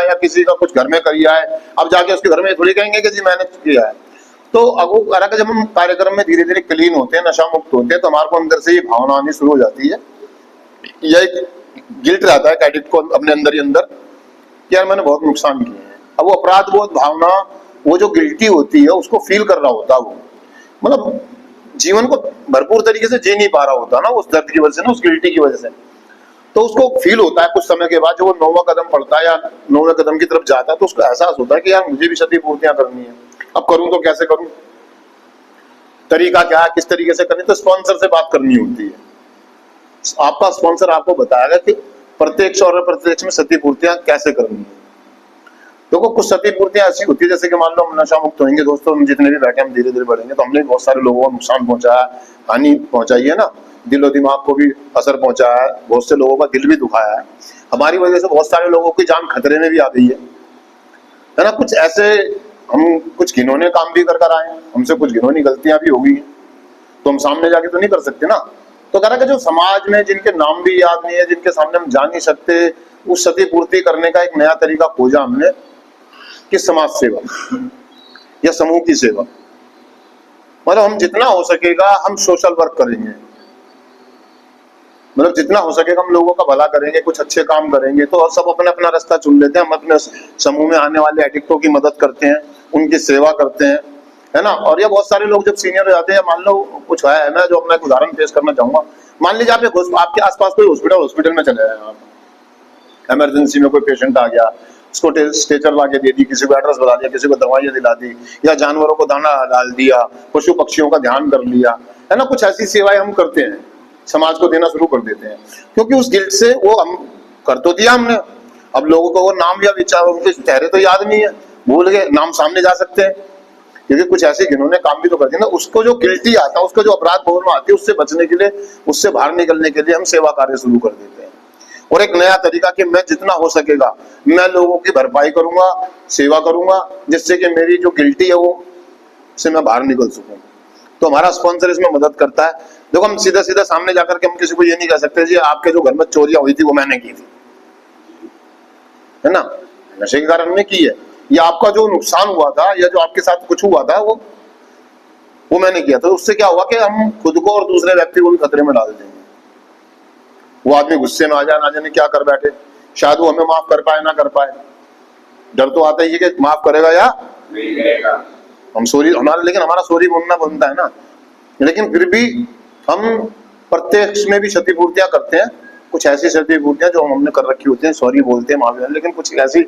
या किसी का कुछ घर में किया है, अब जाके उसके घर में थोड़ी कहेंगे कि जी मैंने किया है। तो अब वो कह रहा कि जब हम कार्यक्रम में धीरे धीरे क्लीन होते हैं, नशा मुक्त होते हैं, तो हमारे को अंदर से ये भावना आनी शुरू हो जाती है, यह एक गिल्ट रहता है एडिक्ट को अपने अंदर ही अंदर कि यार मैंने बहुत नुकसान किए हैं। अब वो अपराध बोध भावना, वो जो गिल्टी होती है उसको फील कर रहा होता है, वो मतलब जीवन को भरपूर तरीके से जी नहीं पा रहा होता ना, उस दर्द की वजह से ना, उस गिल्टी की वजह से। तो उसको फील होता है कुछ समय के बाद, जब वो 9वां कदम पड़ता है या 9वें कदम की तरफ जाता है, तो उसको एहसास होता है कि यार मुझे भी क्षतिपूर्तियां करनी है, अब करूं तो कैसे करूं, तरीका क्या है, किस तरीके से करनी। तो स्पॉन्सर से बात करनी होती है, आपका स्पॉन्सर आपको बताएगा कि प्रत्यक्ष और अप्रत्यक्ष में क्षतिपूर्तियां कैसे करनी है। देखो कुछ क्षतिपूर्तियां ऐसी होती है, जैसे कि मान लो हम नशा मुक्त होंगे दोस्तों, हम जितने भी बैठे हम धीरे धीरे बढ़ेंगे, तो हमने बहुत सारे लोगों को नुकसान पहुंचाया, हानि पहुंचाई है ना, दिलो दिमाग को भी असर पहुंचाया है, बहुत से लोगों का दिल भी दुखाया है, हमारी वजह से बहुत सारे लोगों की जान खतरे में भी आ गई है ना। कुछ ऐसे हम कुछ घिनौने काम भी कर आए, हमसे कुछ घिनौनी गलतियां भी हो गई है, तो हम सामने जाके तो नहीं कर सकते ना। तो कह रहा कि जो समाज में जिनके नाम भी याद नहीं है, जिनके सामने हम जा नहीं सकते, उस क्षतिपूर्ति करने का एक नया तरीका खोजा हमने कि समाज सेवा या समूह की सेवा। मतलब हम जितना हो सकेगा हम सोशल वर्क करेंगे, मतलब जितना हो सकेगा हम लोगों का भला करेंगे, कुछ अच्छे काम करेंगे। तो सब अपना अपना रास्ता चुन लेते हैं, हम अपने समूह में आने वाले एडिक्टों की मदद करते हैं, उनकी सेवा करते हैं, है ना। और ये बहुत सारे लोग जब सीनियर हो जाते हैं, मान लो कुछ है, मैं जो अपना एक उदाहरण पेश करना चाहूंगा, मान लीजिए आपके आसपास कोई हॉस्पिटल में चले जाए, इमरजेंसी में कोई पेशेंट आ गया, उसको स्ट्रेचर ला के दे दी, किसी को एड्रेस बता दिया, किसी को दवाइयां दिला दी, या जानवरों को दाना डाल दिया, पशु पक्षियों का ध्यान कर लिया, है ना। कुछ ऐसी सेवाएं हम करते हैं, समाज को देना शुरू कर देते हैं, क्योंकि उस गिल्ट से वो हम कर तो दिया हमने, अब लोगों को वो नाम या विचार, उनके चेहरे तो याद नहीं है, भूल गए, नाम सामने जा सकते हैं, क्योंकि कुछ ऐसे जिन्होंने काम भी तो कर दिया ना। उसको जो गिल्टी आता है, उसको जो अपराध बोध में आती है, उससे बचने के लिए, उससे बाहर निकलने के लिए हम सेवा कार्य शुरू कर देते हैं। और एक नया तरीका कि मैं जितना हो सकेगा मैं लोगों की भरपाई करूंगा, सेवा करूंगा, जिससे कि मेरी जो गिल्टी है वो से मैं बाहर निकल सकूं। तो हमारा स्पॉन्सर इसमें मदद करता है। देखो हम सीधा सीधा सामने जाकर के हम किसी को ये नहीं कह सकते जी आपके जो घर में चोरियां हुई थी वो मैंने की थी, है ना, नशे के कारण हमने की है, या आपका जो नुकसान हुआ था या जो आपके साथ कुछ हुआ था वो मैंने किया था। तो उससे क्या हुआ कि हम खुद को और दूसरे व्यक्ति को भी खतरे में डाल देंगे। वो आदमी गुस्से में आ जाए, ना जाने क्या कर बैठे, शायद वो हमें माफ कर पाए ना कर पाए, डर तो आता ही है कि माफ करेगा या नहीं करेगा। हम सॉरी हमारा, लेकिन हमारा सॉरी बोलना बनता है ना, लेकिन फिर भी हम प्रत्यक्ष में भी क्षतिपूर्तियां करते हैं। कुछ ऐसी क्षतिपूर्तियां जो हमने कर रखी होती हैं, सॉरी बोलते हैं माफ, लेकिन कुछ ऐसी